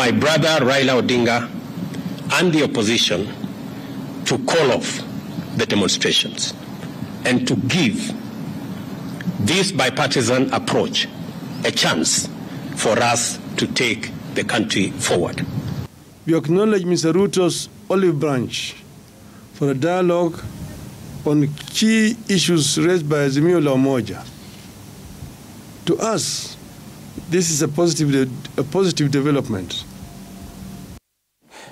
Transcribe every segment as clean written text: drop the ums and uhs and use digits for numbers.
my brother Raila Odinga and the opposition to call off the demonstrations and to give this bipartisan approach a chance for us to take the country forward. We acknowledge Mr. Ruto's olive branch for a dialogue on key issues raised by Azimio la Umoja. To us, this is a positive development.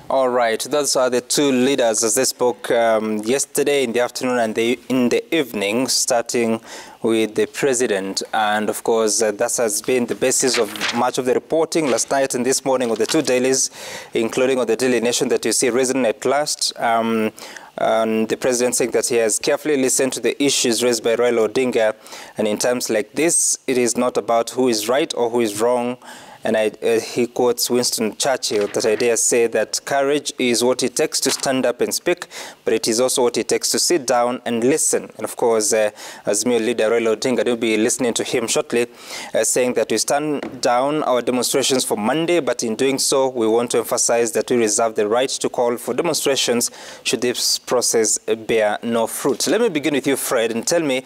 All right, those are the two leaders as they spoke yesterday in the afternoon and in the evening, starting with the president. And of course, that has been the basis of much of the reporting last night and this morning of the two dailies, including on the Daily Nation that you see risen at last. And the president saying that he has carefully listened to the issues raised by Raila Odinga. And in times like this, it is not about who is right or who is wrong. And he quotes Winston Churchill that I dare say that courage is what it takes to stand up and speak, but it is also what it takes to sit down and listen. And of course, Azimio leader Raila Odinga, will be listening to him shortly, saying that we stand down our demonstrations for Monday, but in doing so, we want to emphasize that we reserve the right to call for demonstrations should this process bear no fruit. Let me begin with you, Fred, and tell me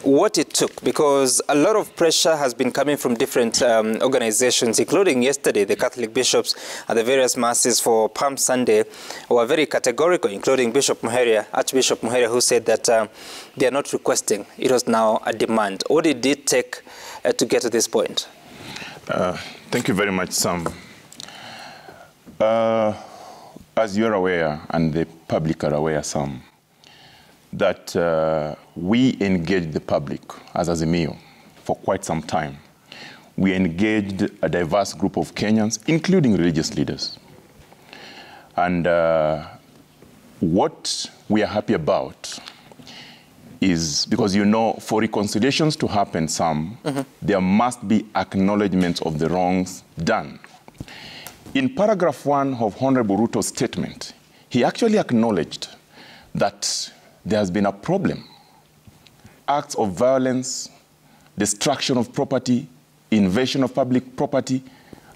what it took, because a lot of pressure has been coming from different organizations, including yesterday, the Catholic bishops and the various masses for Palm Sunday were very categorical, including Archbishop Muheria, who said that they are not requesting. It was now a demand. What did it take to get to this point? Thank you very much, Sam. As you're aware, and the public are aware, Sam, that we engaged the public as Azimio for quite some time. We engaged a diverse group of Kenyans, including religious leaders. And what we are happy about is, because you know, for reconciliations to happen, Sam, there must be acknowledgements of the wrongs done. In paragraph 1 of Honorable Ruto's statement, he actually acknowledged that there has been a problem. Acts of violence, destruction of property, invasion of public property,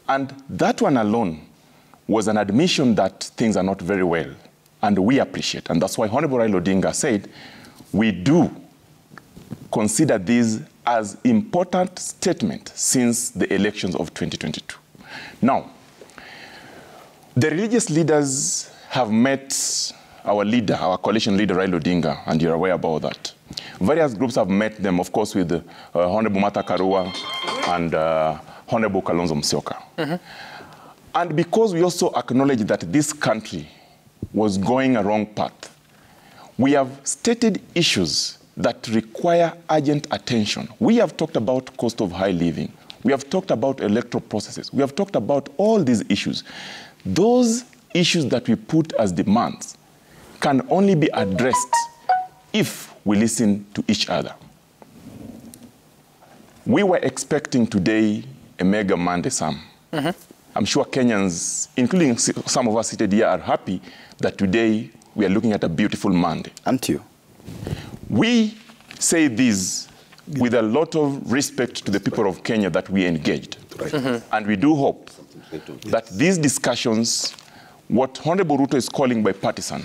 and that one alone was an admission that things are not very well, and we appreciate. And that's why Honorable Raila Odinga said, we do consider these as important statement since the elections of 2022. Now, the religious leaders have met our leader, our coalition leader, Raila Odinga, and you're aware about that. Various groups have met them, of course, with Honorable Martha Karua and Honorable Kalonzo Musyoka. And because we also acknowledge that this country was going a wrong path, we have stated issues that require urgent attention. We have talked about cost of high living. We have talked about electoral processes. We have talked about all these issues. Those issues that we put as demands can only be addressed if we listen to each other. We were expecting today a mega Monday, Sam. I'm sure Kenyans, including some of us seated here, are happy that today we are looking at a beautiful Monday. And you. We say this with a lot of respect to the people of Kenya that we engaged. And we do hope that these discussions, what Honorable Ruto is calling bipartisan,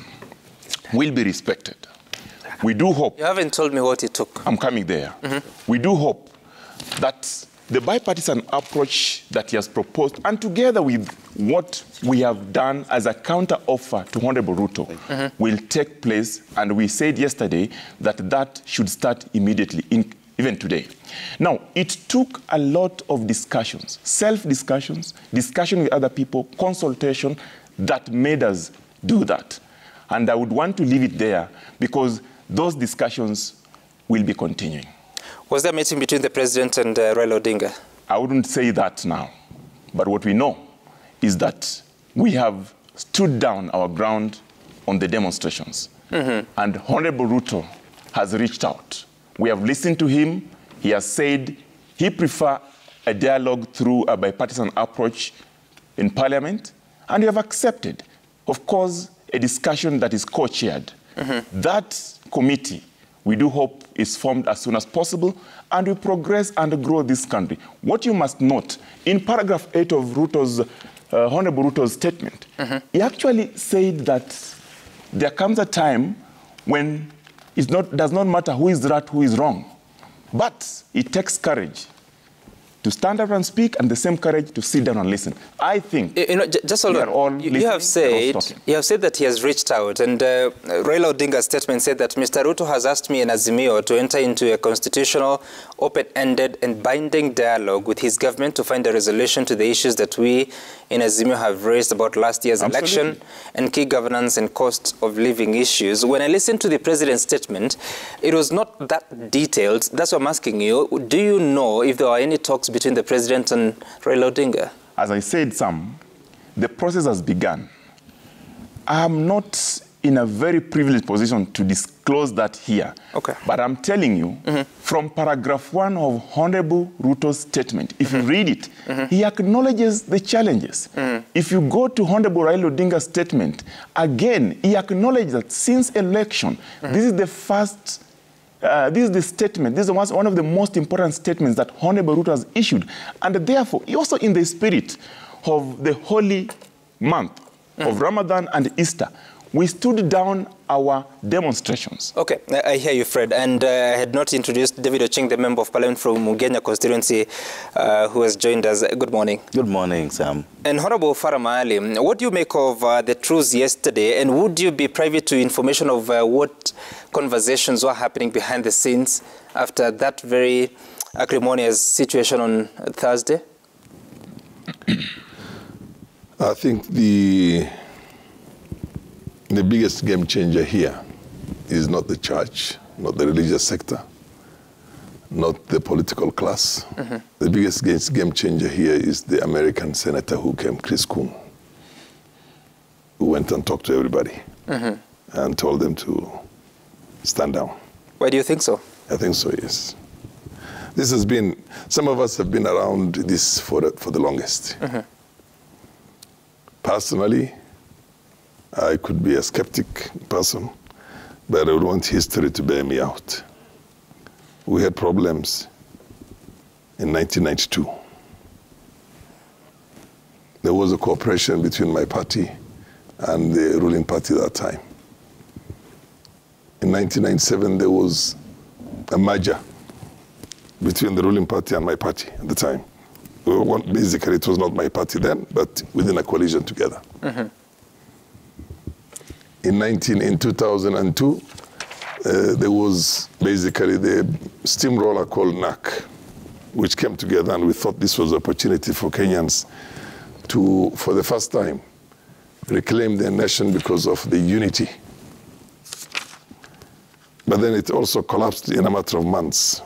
will be respected. We do hope... You haven't told me what it took. I'm coming there. We do hope that the bipartisan approach that he has proposed, and together with what we have done as a counter-offer to Honorable Ruto, will take place. And we said yesterday that that should start immediately, even today. Now, it took a lot of discussions, self-discussions, discussion with other people, consultation, that made us do that. And I would want to leave it there because those discussions will be continuing. Was there a meeting between the president and Raila Odinga? I wouldn't say that now. But what we know is that we have stood down our ground on the demonstrations. And Honorable Ruto has reached out. We have listened to him. He has said he prefers a dialogue through a bipartisan approach in Parliament. And we have accepted, of course, a discussion that is co-chaired. That committee, we do hope, is formed as soon as possible, and we progress and grow this country. What you must note, in paragraph 8 of Ruto's Honorable Ruto's statement, he actually said that there comes a time when it does not matter who is right, who is wrong, but it takes courage to stand up and speak, and the same courage to sit down and listen. I think just hold on. You have said that he has reached out, and Raila Odinga's statement said that Mr. Ruto has asked me and Azimio to enter into a constitutional, open-ended and binding dialogue with his government to find a resolution to the issues that we in Azimio have raised about last year's election and key governance and cost of living issues. When I listened to the president's statement, it was not that detailed. That's what I'm asking you. Do you know if there are any talks between the president and Raila Odinga? As I said, Sam, the process has begun. I am not in a very privileged position to disclose that here. Okay. But I'm telling you, from paragraph 1 of Honorable Ruto's statement, if you read it, he acknowledges the challenges. If you go to Honorable Raila Odinga's statement, again, he acknowledges that since election, this is the first this is the statement, this is one of the most important statements that Honorable Ruto has issued. And therefore, also in the spirit of the holy month of Ramadan and Easter, we stood down our demonstrations. Okay, I hear you, Fred. And I had not introduced David Oching, the Member of Parliament from Mugenya constituency, who has joined us. Good morning. Good morning, Sam. And Honorable Farama Ali, what do you make of the truce yesterday? And would you be privy to information of what conversations were happening behind the scenes after that very acrimonious situation on Thursday? I think the biggest game changer here is not the church, not the religious sector, not the political class. The biggest game changer here is the American senator who came, Chris Coons, who went and talked to everybody and told them to stand down. Why do you think so? I think so, yes. This has been, some of us have been around this for the longest. Personally, I could be a skeptic person, but I would want history to bear me out. We had problems in 1992. There was a cooperation between my party and the ruling party at that time. In 1997, there was a merger between the ruling party and my party at the time. Basically, it was not my party then, but within a coalition together. In 2002, there was basically the steamroller called NAC, which came together, and we thought this was an opportunity for Kenyans to, for the first time, reclaim their nation because of the unity. But then it also collapsed in a matter of months.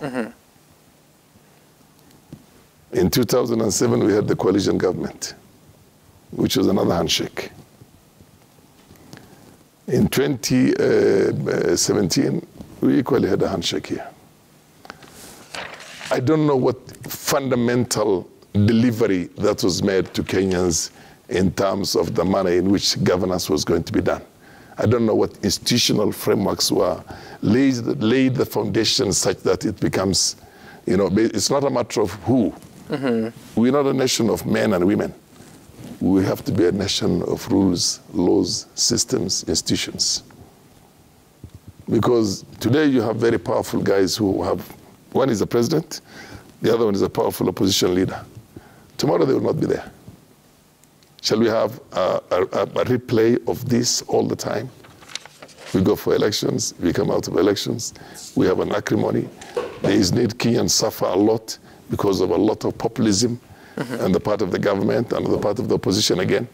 In 2007, we had the coalition government, which was another handshake. In 2017, we equally had a handshake here. I don't know what fundamental delivery that was made to Kenyans in terms of the manner in which governance was going to be done. I don't know what institutional frameworks were laid the foundation such that it becomes, you know, it's not a matter of who. We're not a nation of men and women. We have to be a nation of rules, laws, systems, institutions. Because today you have very powerful guys who have, one is the president, the other one is a powerful opposition leader. Tomorrow they will not be there. Shall we have a replay of this all the time? We go for elections, we come out of elections, we have an acrimony. There is need, Kenyans suffer a lot because of a lot of populism on the part of the government and on the part of the opposition again.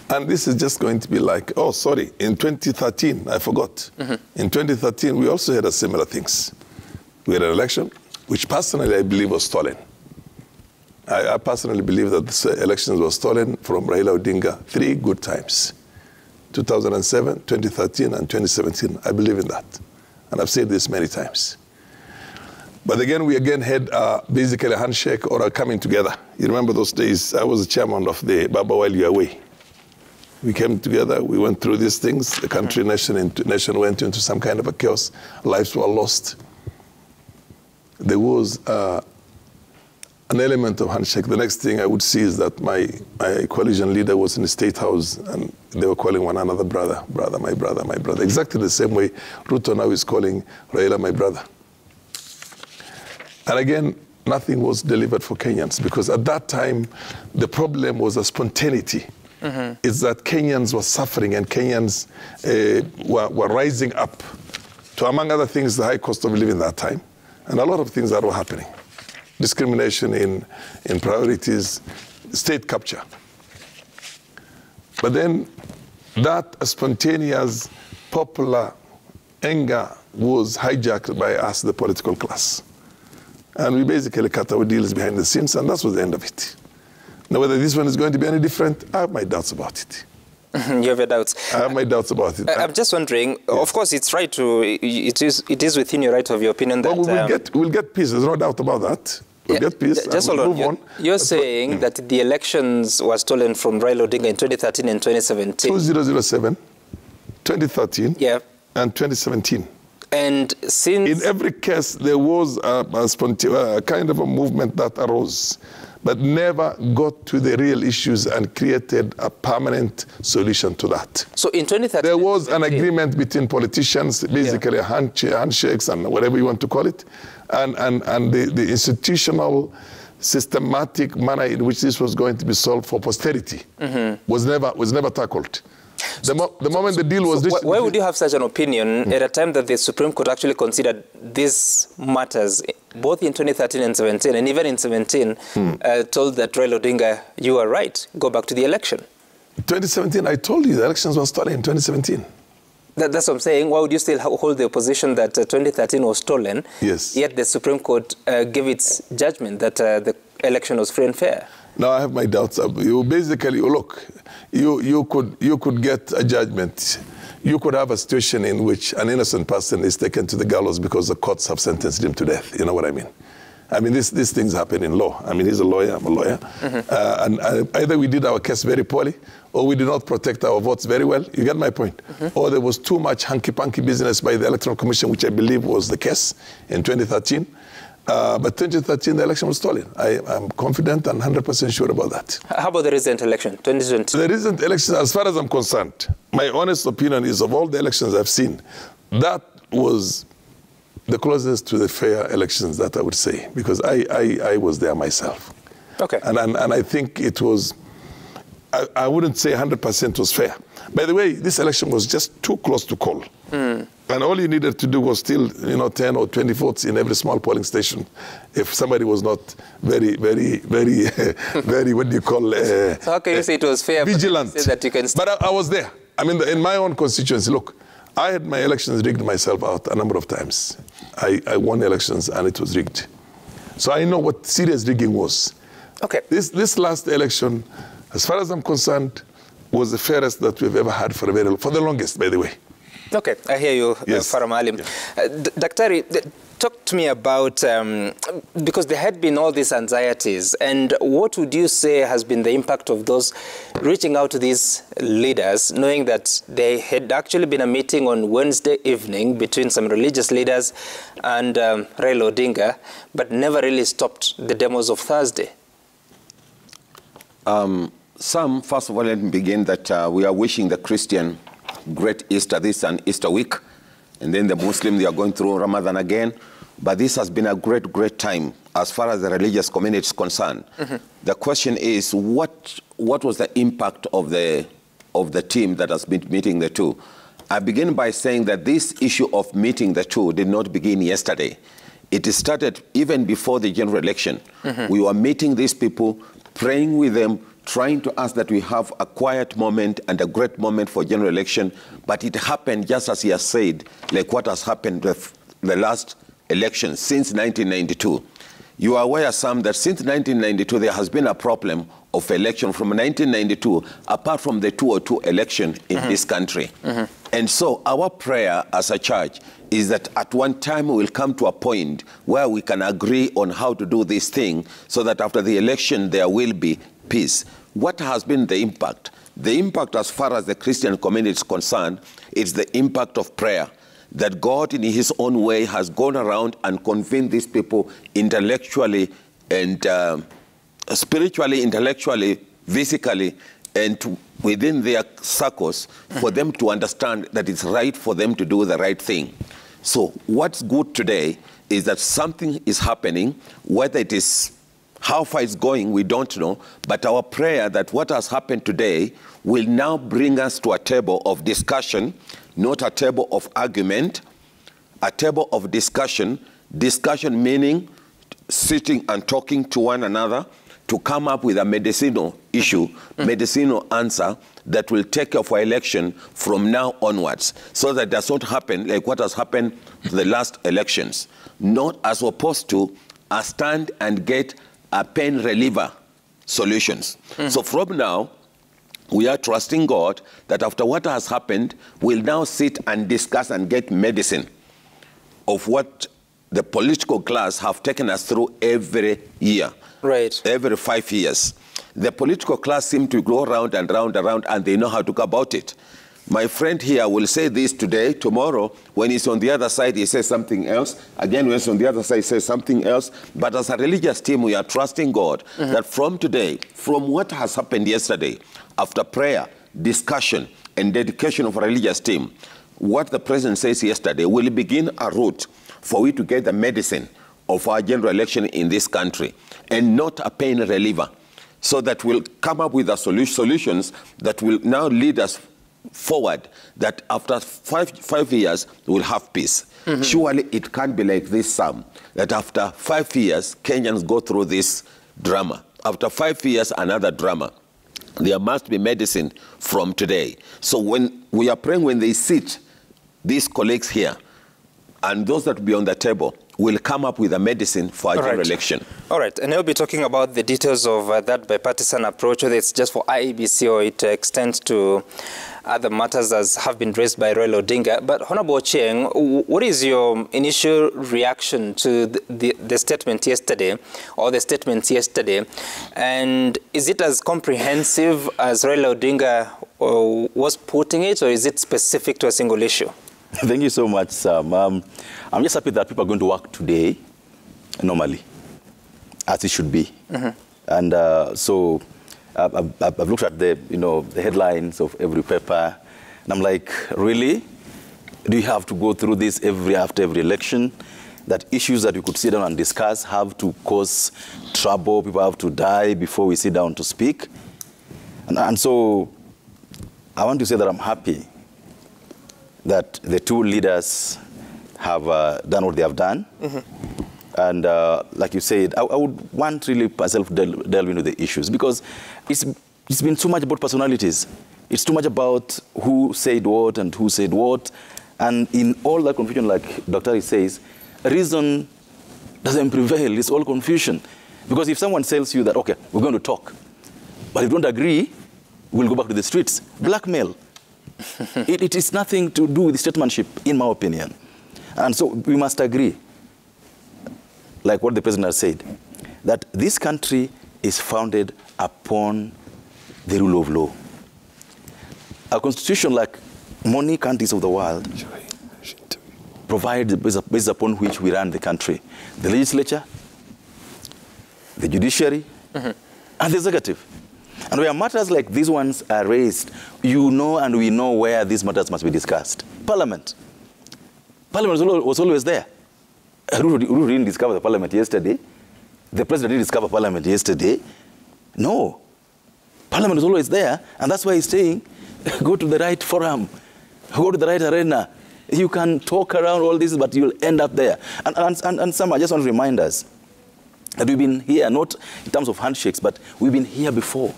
And this is just going to be like, oh, sorry, in 2013, I forgot. In 2013, we also had similar things. We had an election, which personally I believe was stolen. I personally believe that this elections were stolen from Raila Odinga 3 good times. 2007, 2013, and 2017. I believe in that. And I've said this many times. But again, we again had basically a handshake or a coming together. You remember those days, I was the chairman of the Baba While You Are Away. We came together, we went through these things. The country, nation went into some kind of a chaos. Lives were lost. There was an an element of handshake. The next thing I would see is that my coalition leader was in the State House and they were calling one another brother, brother, my brother, my brother. Exactly the same way Ruto now is calling Raila my brother. And again, nothing was delivered for Kenyans because at that time, the problem was a spontaneity. It's that Kenyans were suffering and Kenyans were rising up to, among other things, the high cost of living that time. And a lot of things that were happening. Discrimination in priorities, state capture. But then that spontaneous, popular anger was hijacked by us, the political class. And we basically cut our deals behind the scenes, and that was the end of it. Now, whether this one is going to be any different, I have my doubts about it. You have your doubts. I have my doubts about it. I'm just wondering, of course, it's right to, it is within your right of your opinion that... Well, we'll get peace, there's no doubt about that. We'll get peace. Just hold on. You're saying that the elections were stolen from Raila Odinga in 2013 and 2017. 2007, 2013, and 2017. And since... In every case, there was a kind of a movement that arose, but never got to the real issues and created a permanent solution to that. So in 2013... There was an agreement between politicians, basically handshakes and whatever you want to call it, and the institutional, systematic manner in which this was going to be solved for posterity was never tackled. The moment the deal was reached... Why would you have such an opinion at a time that the Supreme Court actually considered these matters, both in 2013 and 17, and even in 17, told that Raila Odinga, you are right, go back to the election? 2017, I told you the elections were stolen in 2017. That's what I'm saying. Why would you still hold the position that 2013 was stolen? Yes. Yet the Supreme Court gave its judgment that the election was free and fair. No, I have my doubts. You basically, look, you could get a judgment. You could have a situation in which an innocent person is taken to the gallows because the courts have sentenced him to death. You know what I mean? I mean, these things happen in law. I mean, he's a lawyer, I'm a lawyer. And either we did our case very poorly, or we did not protect our votes very well. You get my point? Or there was too much hanky-panky business by the Electoral Commission, which I believe was the case in 2013. But 2013, the election was stolen. I'm confident and 100% sure about that. How about the recent election, 2020? The recent election, as far as I'm concerned, my honest opinion is of all the elections I've seen, that was the closest to the fair elections that I would say, because I was there myself. Okay. And I think it was, I wouldn't say 100% was fair. By the way, this election was just too close to call. And all you needed to do was still, 10 or 20 votes in every small polling station. If somebody was not very, what do you call? So how can you say it was fair? Vigilant. That you can... But I was there. I mean, in my own constituency, look, I had my elections rigged myself out a number of times. I won elections and it was rigged. So I know what serious rigging was. Okay. This last election, as far as I'm concerned, was the fairest that we've ever had for the longest, by the way. Okay, I hear you, yes. Faramalim. Daktari, talk to me about, because there had been all these anxieties, and what would you say has been the impact of those reaching out to these leaders, knowing that there had actually been a meeting on Wednesday evening between some religious leaders and Raila Odinga, but never really stopped the demos of Thursday? First of all, let me begin that we are wishing the Christian great Easter this and Easter week, and then the Muslim, they are going through Ramadan again. But this has been a great time as far as the religious community is concerned. The question is, what was the impact of the team that has been meeting the two? I begin by saying that this issue of meeting the two did not begin yesterday. It started even before the general election. We were meeting these people, praying with them, trying to ask that we have a quiet moment and a great moment for general election, but it happened just as he has said, like what has happened with the last election since 1992. You are aware, Sam, that since 1992 there has been a problem of election from 1992, apart from the 202 election in this country. And so our prayer as a church is that at one time we will come to a point where we can agree on how to do this thing so that after the election there will be peace. What has been the impact? The impact as far as the Christian community is concerned, it's the impact of prayer. That God in his own way has gone around and convinced these people intellectually and spiritually, intellectually, physically, and within their circles, for them to understand that it's right for them to do the right thing. So what's good today is that something is happening, whether it is how far it's going, we don't know, but our prayer that what has happened today will now bring us to a table of discussion, not a table of argument, a table of discussion. Discussion meaning sitting and talking to one another to come up with a medicinal issue, medicinal answer that will take care of our election from now onwards, so that does not happen like what has happened to the last elections, not as opposed to a stand and get a pain reliever solutions. So from now, we are trusting God that after what has happened, we'll now sit and discuss and get medicine of what the political class have taken us through every year. Right. Every 5 years. The political class seem to go round and round and round, and they know how to go about it. My friend here will say this today, tomorrow, when he's on the other side, he says something else. Again, when he's on the other side, he says something else. But as a religious team, we are trusting God that from today, from what has happened yesterday, after prayer, discussion, and dedication of a religious team, what the president says yesterday will begin a route for we to get the medicine of our general election in this country, and not a pain reliever, so that we'll come up with the solutions that will now lead us forward, that after five years, we'll have peace. Surely it can't be like this, Sam, that after 5 years, Kenyans go through this drama. After 5 years, another drama. There must be medicine from today. So when we are praying, when they sit, these colleagues here, and those that will be on the table, will come up with a medicine for our general election. All right, and we'll be talking about the details of that bipartisan approach, whether it's just for IEBC or it extends to other matters as have been raised by Raila Odinga. But Honorable Ochieng, what is your initial reaction to the statement yesterday, or the statements yesterday? And is it as comprehensive as Raila Odinga was putting it, or is it specific to a single issue? Thank you so much, Sam. I'm just happy that people are going to work today, normally, as it should be. And so I've looked at the headlines of every paper, and I'm like, really? Do you have to go through this after every election? That issues that we could sit down and discuss have to cause trouble, people have to die before we sit down to speak? And so I want to say that I'm happy that the two leaders have done what they have done. And like you said, I would want really myself to delve into the issues, because it's been too much about personalities. It's too much about who said what and who said what. And in all that confusion, like Dr. says, reason doesn't prevail. It's all confusion. Because if someone tells you that, okay, we're going to talk, but if you don't agree, we'll go back to the streets. Blackmail. It is nothing to do with statesmanship, in my opinion. And so we must agree, like what the president has said, that this country is founded upon the rule of law. A constitution, like many countries of the world, provides the basis upon which we run the country. The legislature, the judiciary, and the executive. And where matters like these ones are raised, you know and we know where these matters must be discussed. Parliament. Parliament was always there. Ruto didn't discover the parliament yesterday. The president didn't discover parliament yesterday. No. Parliament is always there, and that's why he's saying, go to the right forum, go to the right arena. You can talk around all this, but you'll end up there. And some, I just want to remind us that we've been here, not in terms of handshakes, but we've been here before.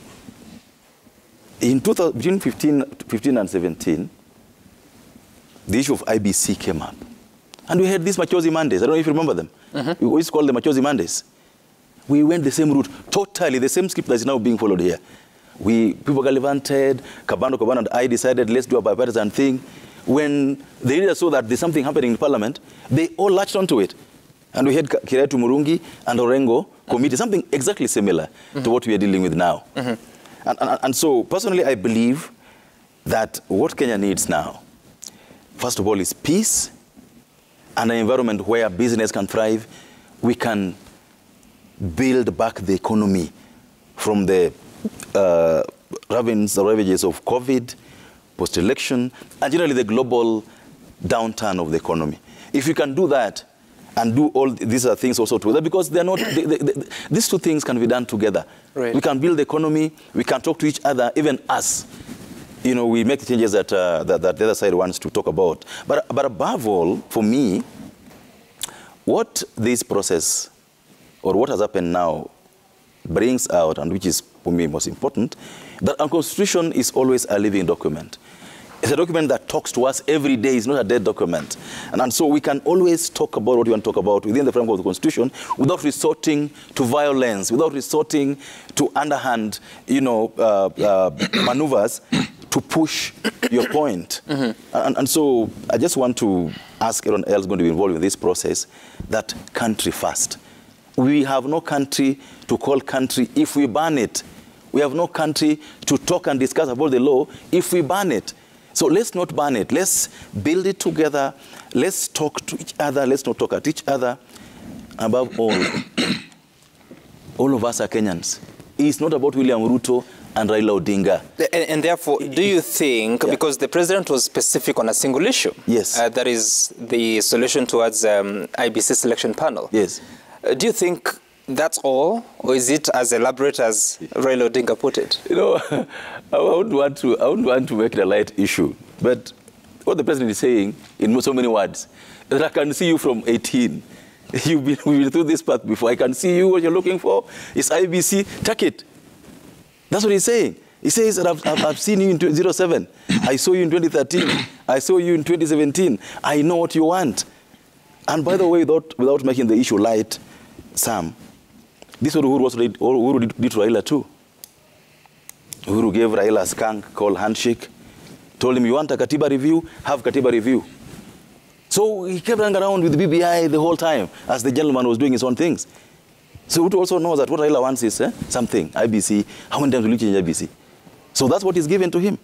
In between 15 and 17, the issue of IBC came up. And we had these Machozi Mondays. I don't know if you remember them. We always call them Machozi Mondays. We went the same route, totally the same script that is now being followed here. People gallivanted, Kabando and I decided, let's do a bipartisan thing. When the leaders saw that there's something happening in Parliament, they all latched onto it. And we had Kiretu Murungi and Orengo committee, something exactly similar to what we are dealing with now. And so, personally, I believe that what Kenya needs now, first of all, is peace and an environment where business can thrive. We can build back the economy from the ravages of COVID, post-election, and generally the global downturn of the economy. If you can do that and do all these are things also together, because they're not, these two things can be done together. Right. We can build the economy, we can talk to each other, even us. You know, we make the changes that, that the other side wants to talk about. But above all, for me, what this process, or what has happened now, brings out, and which is for me most important, that our Constitution is always a living document. It's a document that talks to us every day. It's not a dead document. And so we can always talk about what we want to talk about within the framework of the Constitution without resorting to violence, without resorting to underhand, you know, maneuvers to push your point. And so I just want to ask everyone else going to be involved in this process that country first. We have no country to call country if we ban it. We have no country to talk and discuss about the law if we ban it. So let's not ban it. Let's build it together. Let's talk to each other. Let's not talk at each other. Above all, all of us are Kenyans. It's not about William Ruto and Raila Odinga. And therefore, do you think, because the president was specific on a single issue, yes, that is the solution towards IBC selection panel. Yes. Do you think that's all, or is it as elaborate as Raila Odinga put it? You know, I wouldn't want to make it a light issue, but what the president is saying in so many words, that I can see you from 18. We've been through this path before. I can see you, what you're looking for. It's IBC, take it. That's what he's saying. He says that I've seen you in 07. I saw you in 2013. I saw you in 2017. I know what you want. And by the way, without making the issue light, Sam, this is what Uhuru did to Raila too. Uhuru gave Raila a skunk called handshake, told him, you want a Katiba review? Have Katiba review. So he kept running around with the BBI the whole time as the gentleman was doing his own things. So Ruto also knows that what Raila wants is something, IBC. How many times will you change IBC? So that's what is given to him.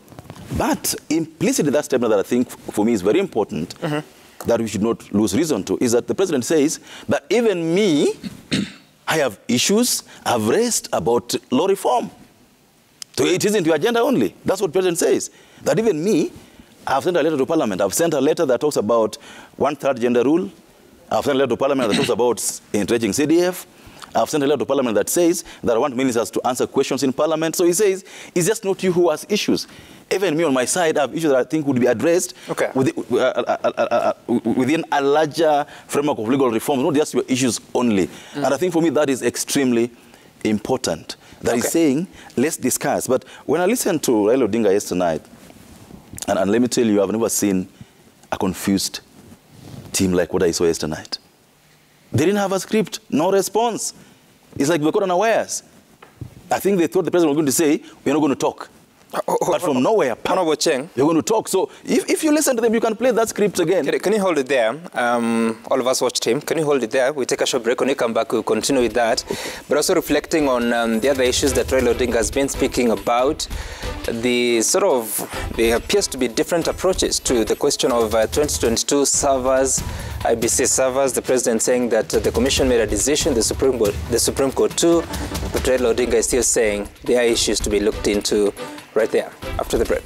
But implicit in that statement that I think for me is very important, that we should not lose reason to, is that the president says that even me, I have issues I've raised about law reform. So it isn't your agenda only. That's what the president says. That even me, I've sent a letter to Parliament. I've sent a letter that talks about 1/3 gender rule. I've sent a letter to Parliament that talks about entrenching CDF. I've sent a letter to Parliament that says that I want ministers to answer questions in Parliament. So he says, it's just not you who has issues. Even me on my side, I have issues that I think would be addressed within a larger framework of legal reform, not just your issues only. And I think for me that is extremely important. That is saying, let's discuss. But when I listened to Raila Odinga yesterday night, and let me tell you, I've never seen a confused team like what I saw yesterday night. They didn't have a script, no response. It's like we're caught unawares. I think they thought the president was going to say, we're not going to talk. But from nowhere, you're going to talk. So if you listen to them, you can play that script again. Can you hold it there? All of us watched him. Can you hold it there? We take a short break. When we come back, we'll continue with that. But also reflecting on the other issues that Raila Odinga has been speaking about, there appears to be different approaches to the question of 2022 servers, IBC servers. The president saying that the commission made a decision, the Supreme Court too. But Raila Odinga is still saying there are issues to be looked into right there after the break.